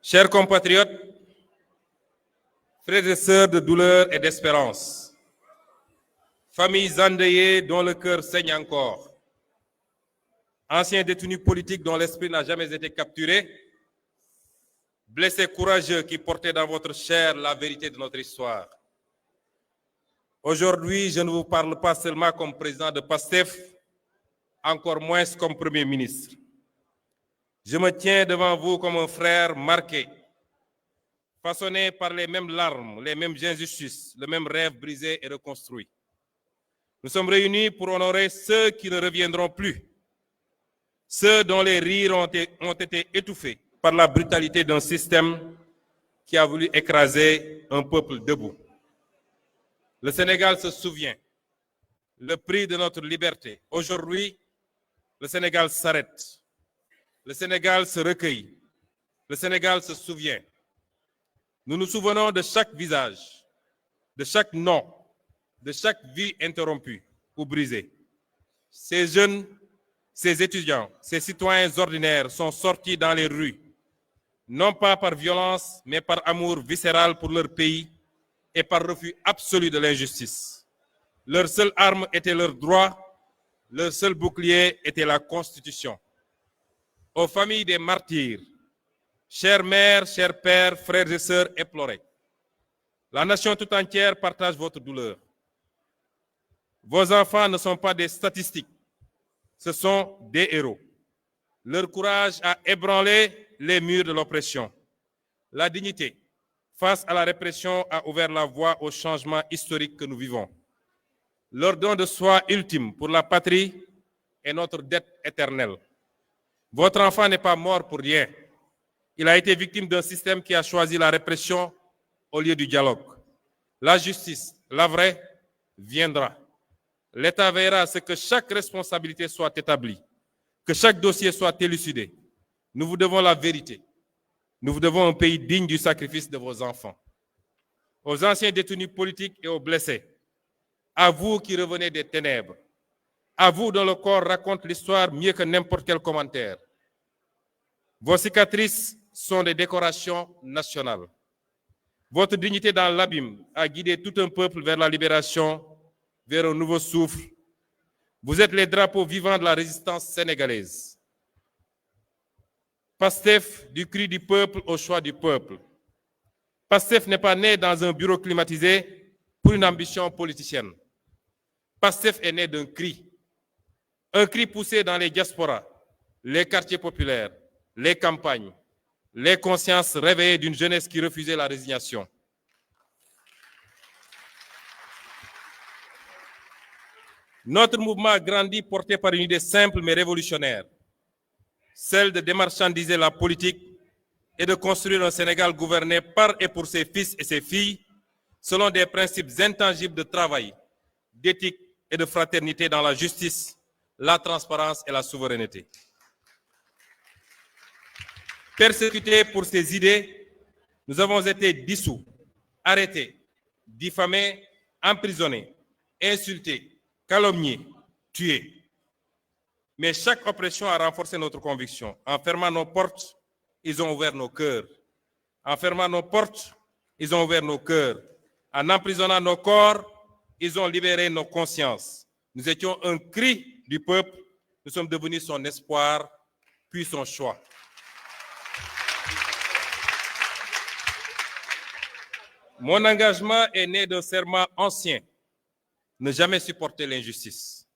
Chers compatriotes, frères et sœurs de douleur et d'espérance, familles endeuillées dont le cœur saigne encore, anciens détenus politiques dont l'esprit n'a jamais été capturé, blessés courageux qui portaient dans votre chair la vérité de notre histoire. Aujourd'hui, je ne vous parle pas seulement comme président de PASTEF, encore moins comme Premier ministre. Je me tiens devant vous comme un frère marqué, façonné par les mêmes larmes, les mêmes injustices, le même rêve brisé et reconstruit. Nous sommes réunis pour honorer ceux qui ne reviendront plus, ceux dont les rires ont été étouffés par la brutalité d'un système qui a voulu écraser un peuple debout. Le Sénégal se souvient, le prix de notre liberté. Aujourd'hui, le Sénégal s'arrête, le Sénégal se recueille, le Sénégal se souvient. Nous nous souvenons de chaque visage, de chaque nom, de chaque vie interrompue ou brisée. Ces jeunes, ces étudiants, ces citoyens ordinaires sont sortis dans les rues, non pas par violence, mais par amour viscéral pour leur pays et par refus absolu de l'injustice. Leur seule arme était leur droit, leur seul bouclier était la Constitution. Aux familles des martyrs, chères mères, chers pères, frères et sœurs éplorés, la nation tout entière partage votre douleur. Vos enfants ne sont pas des statistiques, ce sont des héros. Leur courage a ébranlé les murs de l'oppression. La dignité, face à la répression, a ouvert la voie au changement historique que nous vivons. Leur don de soi ultime pour la patrie est notre dette éternelle. Votre enfant n'est pas mort pour rien. Il a été victime d'un système qui a choisi la répression au lieu du dialogue. La justice, la vraie, viendra. L'État veillera à ce que chaque responsabilité soit établie, que chaque dossier soit élucidé. Nous vous devons la vérité. Nous vous devons un pays digne du sacrifice de vos enfants. Aux anciens détenus politiques et aux blessés, à vous qui revenez des ténèbres, à vous dont le corps raconte l'histoire mieux que n'importe quel commentaire. Vos cicatrices sont des décorations nationales. Votre dignité dans l'abîme a guidé tout un peuple vers la libération, vers un nouveau souffle. Vous êtes les drapeaux vivants de la résistance sénégalaise. PASTEF, du cri du peuple au choix du peuple. PASTEF n'est pas né dans un bureau climatisé pour une ambition politicienne. PASTEF est né d'un cri. Un cri poussé dans les diasporas, les quartiers populaires, les campagnes, les consciences réveillées d'une jeunesse qui refusait la résignation. Notre mouvement a grandi porté par une idée simple mais révolutionnaire, celle de démarchandiser la politique et de construire un Sénégal gouverné par et pour ses fils et ses filles selon des principes intangibles de travail, d'éthique et de fraternité dans la justice, la transparence et la souveraineté. Persécutés pour ces idées, nous avons été dissous, arrêtés, diffamés, emprisonnés, insultés, calomniés, tués. Mais chaque oppression a renforcé notre conviction. En fermant nos portes, ils ont ouvert nos cœurs. En fermant nos portes, ils ont ouvert nos cœurs. En emprisonnant nos corps, ils ont libéré nos consciences. Nous étions un cri du peuple. Nous sommes devenus son espoir, puis son choix. Mon engagement est né d'un serment ancien, ne jamais supporter l'injustice.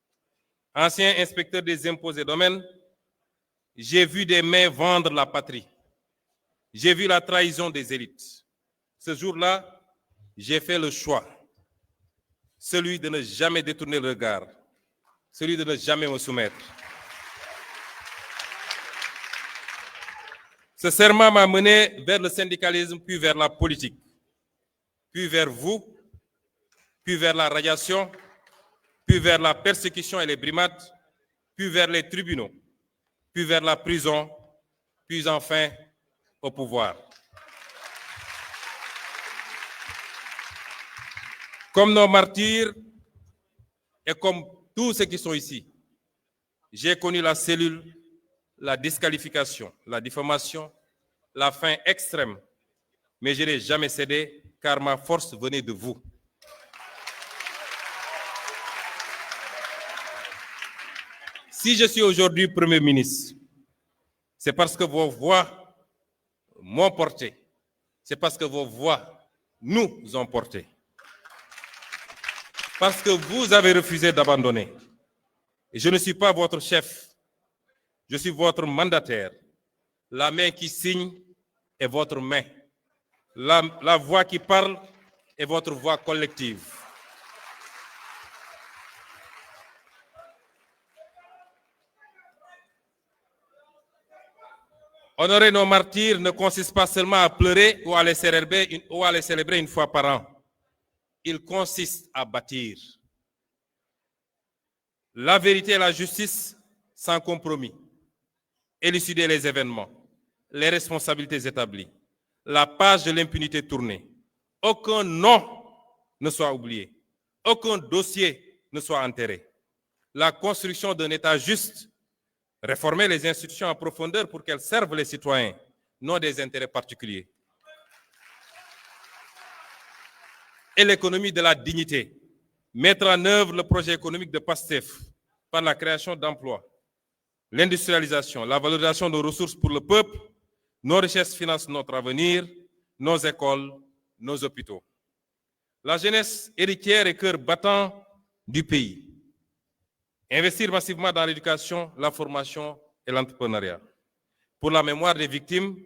Ancien inspecteur des impôts et domaines, j'ai vu des mains vendre la patrie. J'ai vu la trahison des élites. Ce jour-là, j'ai fait le choix, celui de ne jamais détourner le regard, celui de ne jamais me soumettre. Ce serment m'a mené vers le syndicalisme, puis vers la politique, puis vers vous, puis vers la radiation, puis vers la persécution et les brimades, puis vers les tribunaux, puis vers la prison, puis enfin au pouvoir. Comme nos martyrs et comme tous ceux qui sont ici, j'ai connu la cellule, la disqualification, la diffamation, la faim extrême, mais je n'ai jamais cédé car ma force venait de vous. Si je suis aujourd'hui Premier ministre, c'est parce que vos voix m'ont porté. C'est parce que vos voix nous ont portés. Parce que vous avez refusé d'abandonner. Et je ne suis pas votre chef, je suis votre mandataire. La main qui signe est votre main. La voix qui parle est votre voix collective. Honorer nos martyrs ne consiste pas seulement à pleurer ou à les célébrer une fois par an. Il consiste à bâtir. La vérité et la justice sans compromis. Élucider les événements, les responsabilités établies, la page de l'impunité tournée. Aucun nom ne soit oublié. Aucun dossier ne soit enterré. La construction d'un État juste. Réformer les institutions en profondeur pour qu'elles servent les citoyens, non des intérêts particuliers. Et l'économie de la dignité. Mettre en œuvre le projet économique de PASTEF par la création d'emplois, l'industrialisation, la valorisation de ressources pour le peuple. Nos richesses financent notre avenir, nos écoles, nos hôpitaux. La jeunesse héritière et cœur battant du pays. Investir massivement dans l'éducation, la formation et l'entrepreneuriat. Pour la mémoire des victimes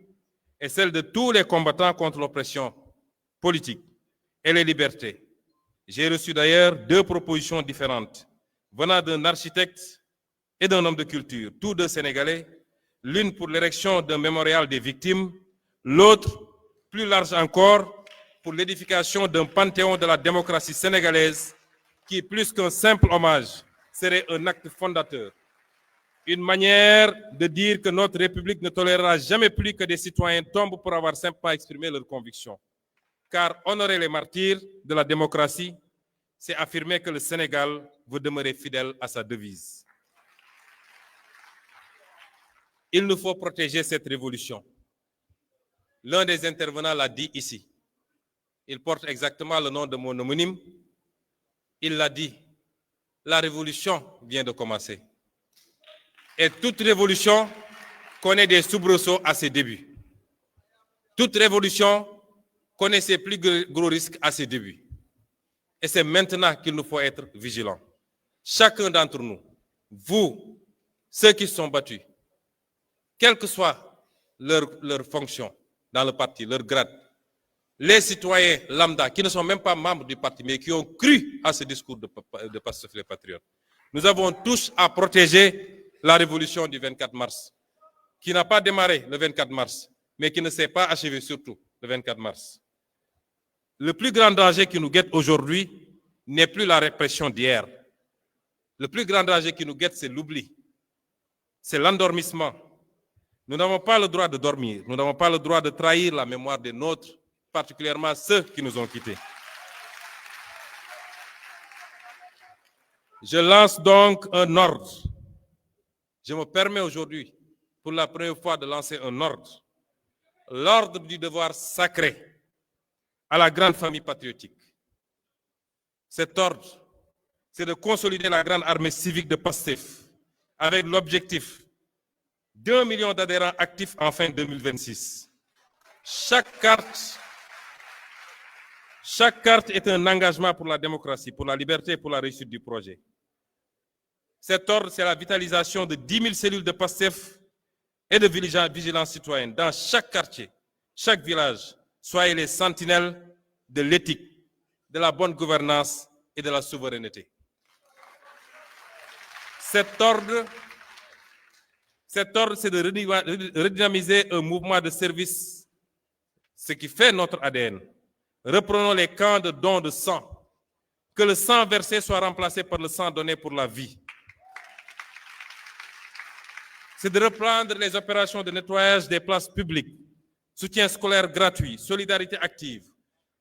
et celle de tous les combattants contre l'oppression politique et les libertés. J'ai reçu d'ailleurs 2 propositions différentes venant d'un architecte et d'un homme de culture, tous 2 Sénégalais, l'une pour l'érection d'un mémorial des victimes, l'autre, plus large encore, pour l'édification d'un panthéon de la démocratie sénégalaise qui, plus qu'un simple hommage, serait un acte fondateur. Une manière de dire que notre République ne tolérera jamais plus que des citoyens tombent pour avoir simplement exprimé leurs convictions. Car honorer les martyrs de la démocratie, c'est affirmer que le Sénégal veut demeurer fidèle à sa devise. Il nous faut protéger cette révolution. L'un des intervenants l'a dit ici. Il porte exactement le nom de mon homonyme. Il l'a dit. La révolution vient de commencer. Et toute révolution connaît des soubresauts à ses débuts. Toute révolution connaît ses plus gros risques à ses débuts. Et c'est maintenant qu'il nous faut être vigilants. Chacun d'entre nous, vous, ceux qui se sont battus, quelle que soit leur fonction dans le parti, leur grade, les citoyens lambda qui ne sont même pas membres du parti, mais qui ont cru à ce discours de Pastef les Patriotes. Nous avons tous à protéger la révolution du 24 mars, qui n'a pas démarré le 24 mars, mais qui ne s'est pas achevée surtout le 24 mars. Le plus grand danger qui nous guette aujourd'hui n'est plus la répression d'hier. Le plus grand danger qui nous guette, c'est l'oubli. C'est l'endormissement. Nous n'avons pas le droit de dormir. Nous n'avons pas le droit de trahir la mémoire des nôtres, particulièrement ceux qui nous ont quittés. Je lance donc un ordre. Je me permets aujourd'hui, pour la première fois, de lancer un ordre. L'ordre du devoir sacré à la grande famille patriotique. Cet ordre, c'est de consolider la grande armée civique de PASTEF avec l'objectif d'1 million d'adhérents actifs en fin 2026. Chaque carte est un engagement pour la démocratie, pour la liberté et pour la réussite du projet. Cet ordre, c'est la vitalisation de 10 000 cellules de PASTEF et de vigilance citoyenne dans chaque quartier, chaque village. Soyez les sentinelles de l'éthique, de la bonne gouvernance et de la souveraineté. Cet ordre, c'est de redynamiser un mouvement de service, ce qui fait notre ADN. Reprenons les camps de dons de sang. Que le sang versé soit remplacé par le sang donné pour la vie. C'est de reprendre les opérations de nettoyage des places publiques, soutien scolaire gratuit, solidarité active.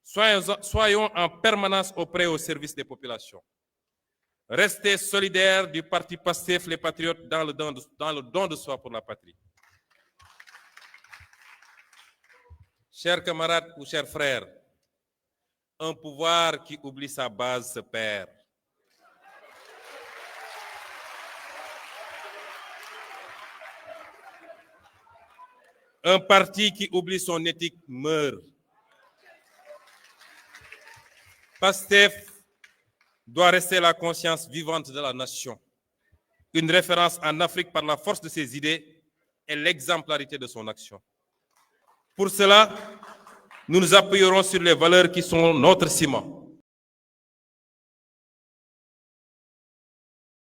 Soyons en permanence auprès au service des populations. Restez solidaires du parti PASTEF, les patriotes, dans le don de soi pour la patrie. Chers camarades ou chers frères, un pouvoir qui oublie sa base se perd. Un parti qui oublie son éthique meurt. PASTEF doit rester la conscience vivante de la nation, une référence en Afrique par la force de ses idées et l'exemplarité de son action. Pour cela, nous nous appuierons sur les valeurs qui sont notre ciment.